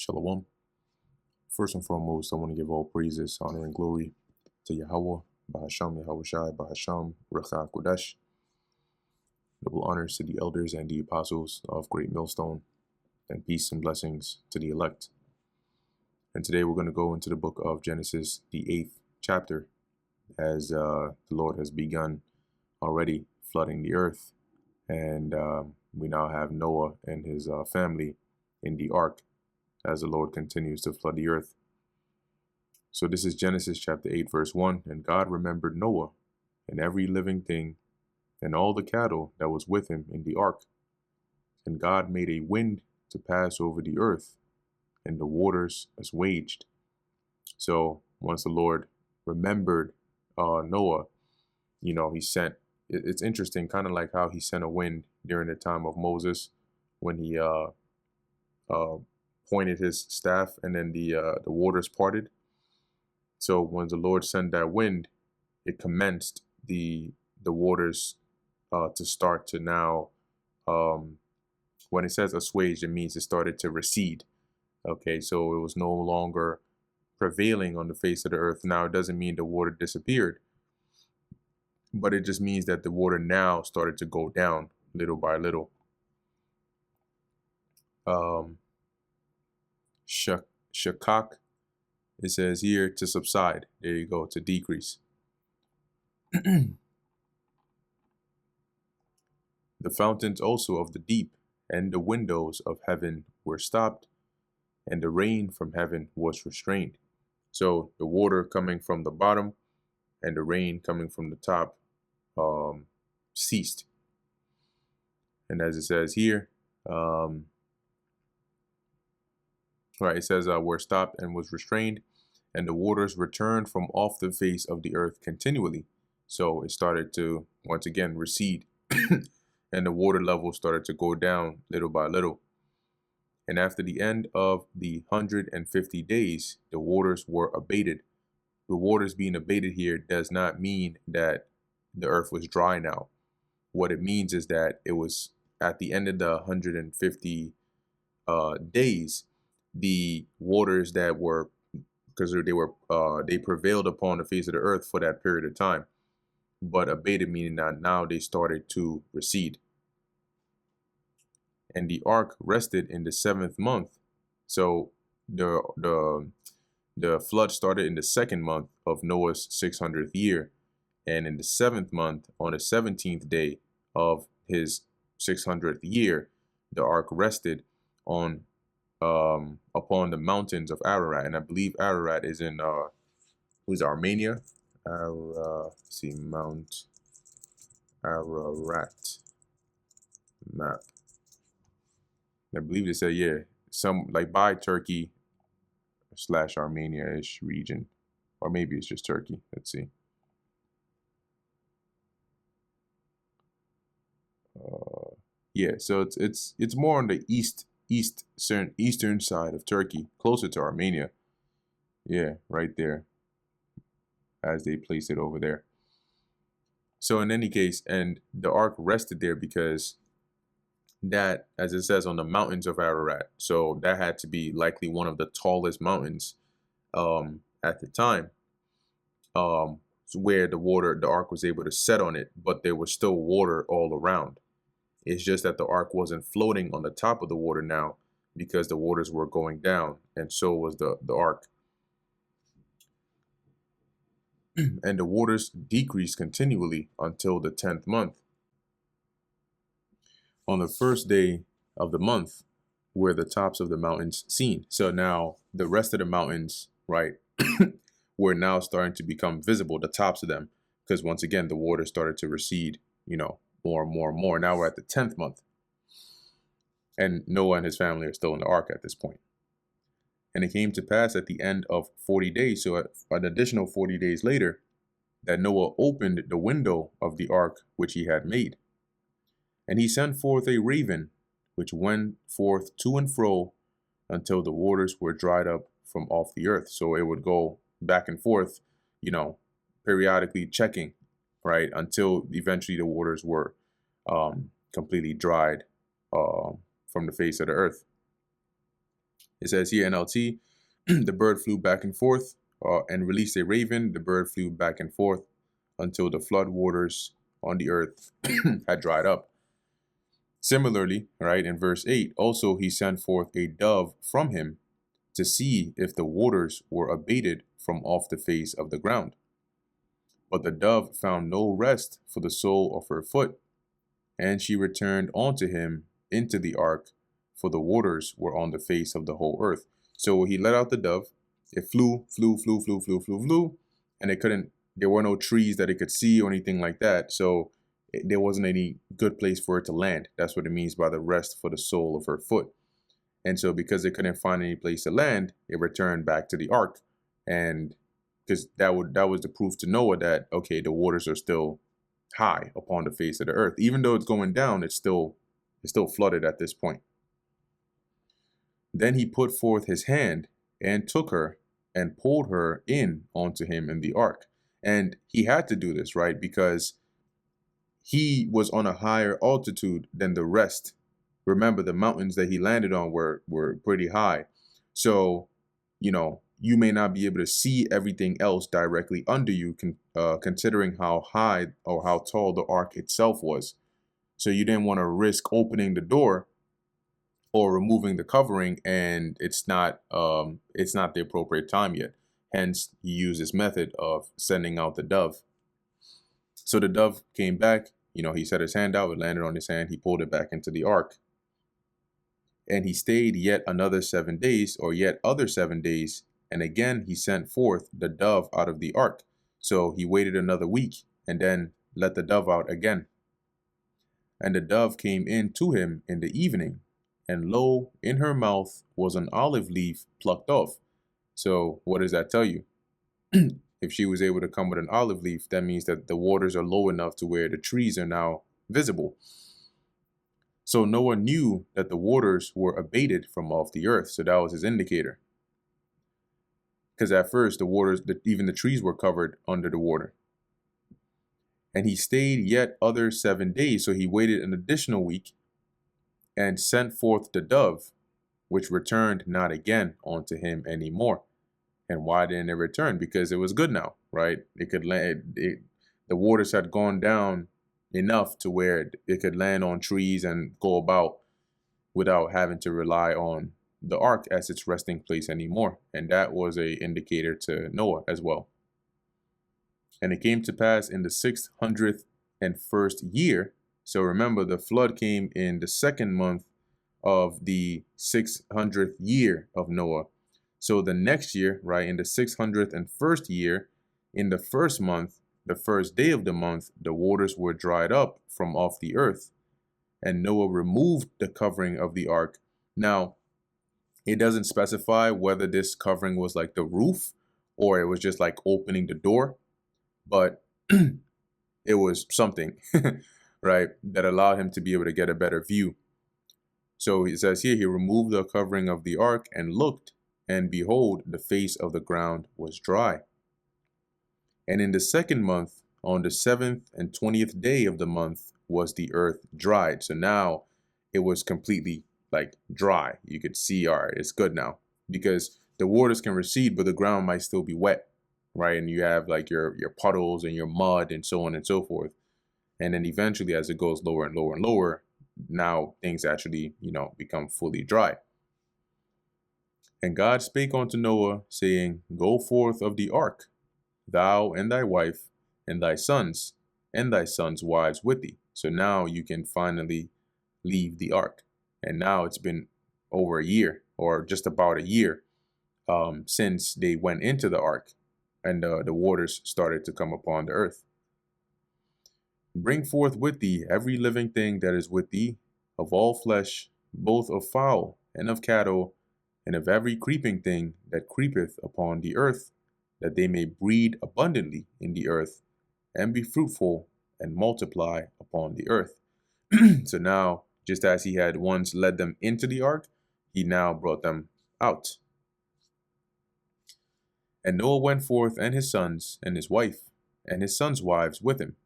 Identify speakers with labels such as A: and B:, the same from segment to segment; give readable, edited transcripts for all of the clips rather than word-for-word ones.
A: Shalom. First and foremost, I want to give all praises, honor, and glory to Yahweh, Bahasham Yahushai, Bahasham Recha Kodesh. Double honors to the elders and the apostles of Great Millstone, and peace and blessings to the elect. And today we're going to go into the book of Genesis, the 8th chapter, as the Lord has begun already flooding the earth. And we now have Noah and his family in the ark as the Lord continues to flood the earth. So this is Genesis chapter 8, verse 1. And God remembered Noah and every living thing and all the cattle that was with him in the ark. And God made a wind to pass over the earth, and the waters assuaged. So once the Lord remembered Noah, he sent, it's interesting, kind of like how he sent a wind during the time of Moses when he pointed his staff and then the waters parted. So when the Lord sent that wind, it commenced the waters to start to now, when it says assuaged, it means it started to recede. Okay, so it was no longer prevailing on the face of the earth. Now, it doesn't mean the water disappeared, but it just means that the water now started to go down little by little. Shakak, it says here, to subside. There you go, to decrease. The fountains also of the deep and the windows of heaven were stopped, and the rain from heaven was restrained. So the water coming from the bottom and the rain coming from the top ceased. And as it says here, it says were stopped and was restrained, and the waters returned from off the face of the earth continually. So it started to once again recede, and the water level started to go down little by little. And after the end of the 150 days, the waters were abated. The waters being abated here does not mean that the earth was dry now. What it means is that it was at the end of the 150 days, the waters that were, because they prevailed upon the face of the earth for that period of time, but abated meaning that now they started to recede. And the ark rested in the 7th month. So the flood started in the 2nd month of Noah's 600th year, and in the 7th month, on the 17th day of his 600th year, the ark rested on upon the mountains of Ararat. And I believe Ararat is in Armenia. See, Mount Ararat map. I believe they said, yeah, some like by Turkey / Armenia-ish region, or maybe it's just Turkey. Let's see. Yeah, so it's more on the eastern side of Turkey, closer to Armenia. Yeah, right there, as they place it over there. So in any case, and the ark rested there because that, as it says, on the mountains of Ararat. So that had to be likely one of the tallest mountains at the time, where the ark was able to set on it, but there was still water all around. It's just that the ark wasn't floating on the top of the water now because the waters were going down, and so was the ark. And the waters decreased continually until the 10th month. On the first day of the month were the tops of the mountains seen. So now the rest of the mountains, right, were now starting to become visible, the tops of them, because once again, the water started to recede, more and more and more. Now we're at the 10th month. And Noah and his family are still in the ark at this point. And it came to pass at the end of 40 days, so an additional 40 days later, that Noah opened the window of the ark which he had made. And he sent forth a raven, which went forth to and fro until the waters were dried up from off the earth. So it would go back and forth, periodically checking, right, until eventually the waters were completely dried from the face of the earth. It says here, NLT, the bird flew back and forth and released a raven. The bird flew back and forth until the flood waters on the earth had dried up. Similarly, right, in verse 8, also he sent forth a dove from him to see if the waters were abated from off the face of the ground. But the dove found no rest for the sole of her foot, and she returned unto him into the ark, for the waters were on the face of the whole earth. So he let out the dove. It flew, and there were no trees that it could see or anything like that. So there wasn't any good place for it to land. That's what it means by the rest for the sole of her foot. And so because it couldn't find any place to land, it returned back to the ark. And because that was the proof to Noah that, okay, the waters are still high upon the face of the earth. Even though it's going down, it's still flooded at this point. Then he put forth his hand and took her and pulled her in onto him in the ark. And he had to do this, right? Because he was on a higher altitude than the rest. Remember, the mountains that he landed on were pretty high. So, you may not be able to see everything else directly under you, considering how high or how tall the ark itself was. So you didn't want to risk opening the door or removing the covering, and it's not the appropriate time yet. Hence, he used this method of sending out the dove. So the dove came back. He set his hand out. It landed on his hand. He pulled it back into the ark. And he stayed yet another 7 days, or yet other 7 days. And again, he sent forth the dove out of the ark. So he waited another week and then let the dove out again. And the dove came in to him in the evening, and lo, in her mouth was an olive leaf plucked off. So what does that tell you? If she was able to come with an olive leaf, that means that the waters are low enough to where the trees are now visible. So Noah knew that the waters were abated from off the earth. So that was his indicator. Because at first the waters, even the trees were covered under the water. And he stayed yet other 7 days. So he waited an additional week and sent forth the dove, which returned not again unto him anymore. And why didn't it return? Because it was good now, right? It could land. The waters had gone down enough to where it could land on trees and go about without having to rely on the ark as its resting place anymore. And that was an indicator to Noah as well. And it came to pass in the 601st year. So remember, the flood came in the 2nd month of the 600th year of Noah. So the next year, right, in the 601st year, in the 1st month, the 1st day of the month, the waters were dried up from off the earth. And Noah removed the covering of the ark. Now, it doesn't specify whether this covering was like the roof or it was just like opening the door, but it was something, right, that allowed him to be able to get a better view. So it says here, he removed the covering of the ark and looked, and behold, the face of the ground was dry. And in the 2nd month, on the 7th and 20th day of the month, was the earth dried. So now it was completely like dry. You could see, all right, it's good now, because the waters can recede, but the ground might still be wet, right? And you have like your puddles and your mud and so on and so forth. And then eventually, as it goes lower and lower and lower, now things actually, become fully dry. And God spake unto Noah, saying, Go forth of the ark, thou and thy wife, and thy sons, and thy sons' wives with thee. So now you can finally leave the ark. And now it's been over a year, or just about a year, since they went into the ark, and the waters started to come upon the earth. Bring forth with thee every living thing that is with thee, of all flesh, both of fowl and of cattle, and of every creeping thing that creepeth upon the earth, that they may breed abundantly in the earth, and be fruitful and multiply upon the earth. So now, just as he had once led them into the ark, he now brought them out. And Noah went forth, and his sons, and his wife, and his sons' wives with him,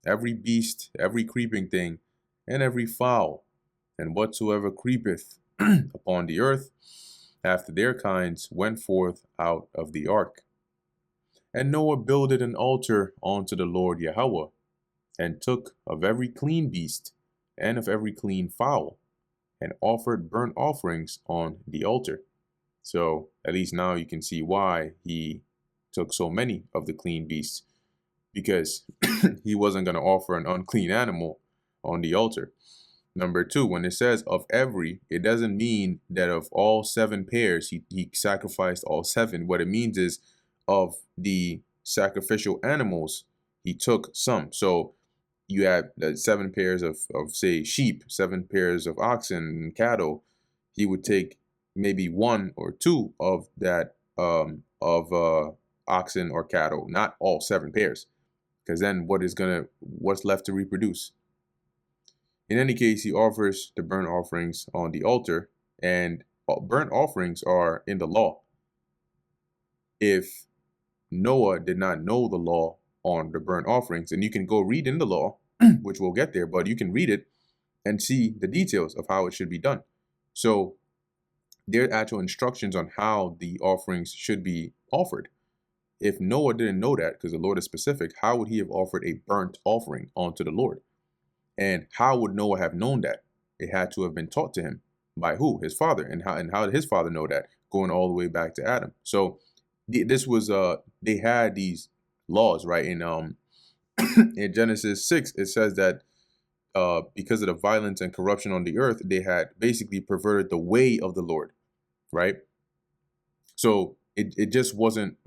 A: every beast, every creeping thing, and every fowl, and whatsoever creepeth upon the earth. after their kinds went forth out of the ark. And Noah builded an altar unto the Lord Yahweh, and took of every clean beast, and of every clean fowl, and offered burnt offerings on the altar. So at least now you can see why he took so many of the clean beasts, because he wasn't going to offer an unclean animal on the altar. Number two, when it says of every, it doesn't mean that of all 7 pairs, he sacrificed all 7. What it means is of the sacrificial animals, he took some. So you have 7 pairs of say sheep, 7 pairs of oxen and cattle. He would take maybe 1 or 2 of that oxen or cattle, not all 7 pairs, because then what's left to reproduce? In any case, he offers the burnt offerings on the altar, and burnt offerings are in the law. If Noah did not know the law on the burnt offerings, and you can go read in the law, which we'll get there, but you can read it and see the details of how it should be done. So there are actual instructions on how the offerings should be offered. If Noah didn't know that, because the Lord is specific, how would he have offered a burnt offering onto the Lord? And how would Noah have known that? It had to have been taught to him by who? His father. And how did his father know that? Going all the way back to Adam. So this was they had these laws, right? In in Genesis 6, it says that because of the violence and corruption on the earth, they had basically perverted the way of the Lord, right? So it just wasn't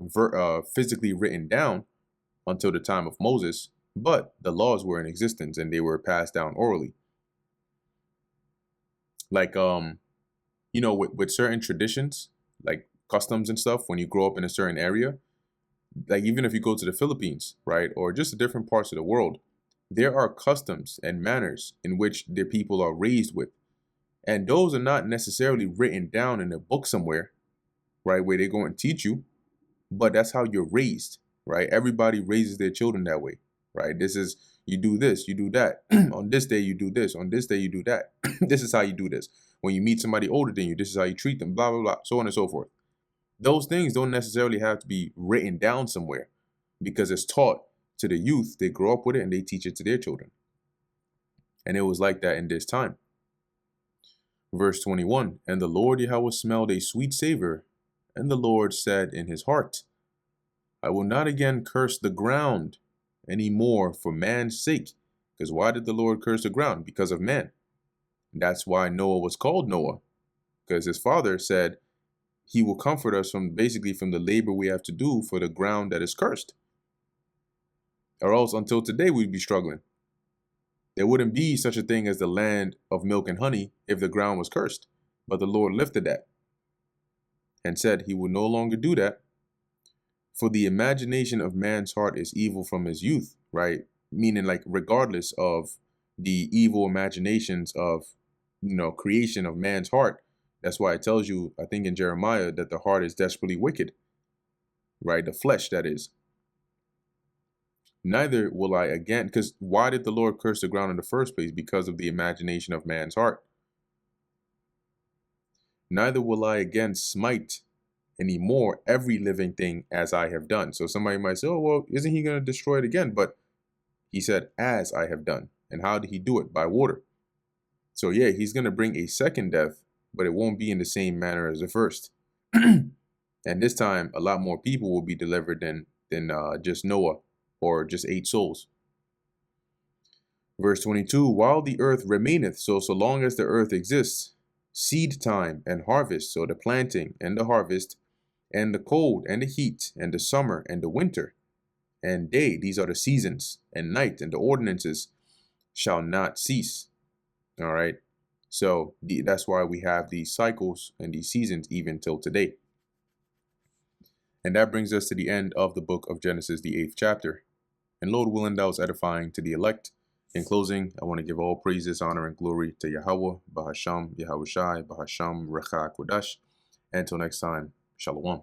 A: physically written down until the time of Moses, but the laws were in existence and they were passed down orally. Like, with certain traditions, like customs and stuff, when you grow up in a certain area, like even if you go to the Philippines, right, or just the different parts of the world, there are customs and manners in which the people are raised with. And those are not necessarily written down in a book somewhere, right, where they go and teach you, but that's how you're raised, right? Everybody raises their children that way, right? This is, you do this, you do that. On this day, you do this. On this day, you do that. This is how you do this. When you meet somebody older than you, this is how you treat them, blah, blah, blah, so on and so forth. Those things don't necessarily have to be written down somewhere, because it's taught to the youth. They grow up with it and they teach it to their children. And it was like that in this time. Verse 21, and the Lord Yahweh smelled a sweet savor, and the Lord said in his heart, I will not again curse the ground any more for man's sake. Because why did the Lord curse the ground? Because of man. And that's why Noah was called Noah, because his father said he will comfort us from the labor we have to do for the ground that is cursed. Or else until today we'd be struggling. There wouldn't be such a thing as the land of milk and honey if the ground was cursed. But the Lord lifted that and said he would no longer do that. For the imagination of man's heart is evil from his youth, right? Meaning, like, regardless of the evil imaginations of, creation of man's heart. That's why it tells you, I think in Jeremiah, that the heart is desperately wicked, right? The flesh, that is. Neither will I again, because why did the Lord curse the ground in the first place? Because of the imagination of man's heart. Neither will I again smite anymore every living thing as I have done. So somebody might say, oh, well, isn't he going to destroy it again? But he said, as I have done. And how did he do it? By water. So yeah, he's going to bring a second death, but it won't be in the same manner as the first. And this time, a lot more people will be delivered than just Noah or just 8 souls. Verse 22, while the earth remaineth, so long as the earth exists, seed time and harvest, so the planting and the harvest, and the cold and the heat, and the summer and the winter, and day, these are the seasons, and night and the ordinances shall not cease. All right. So that's why we have these cycles and these seasons even till today. And that brings us to the end of the book of Genesis, the 8th chapter. And Lord willing, that was edifying to the elect. In closing, I want to give all praises, honor, and glory to Yahweh, Bahasham, Yahushai, Bahasham, Recha, Kodash. Until next time, Shalom.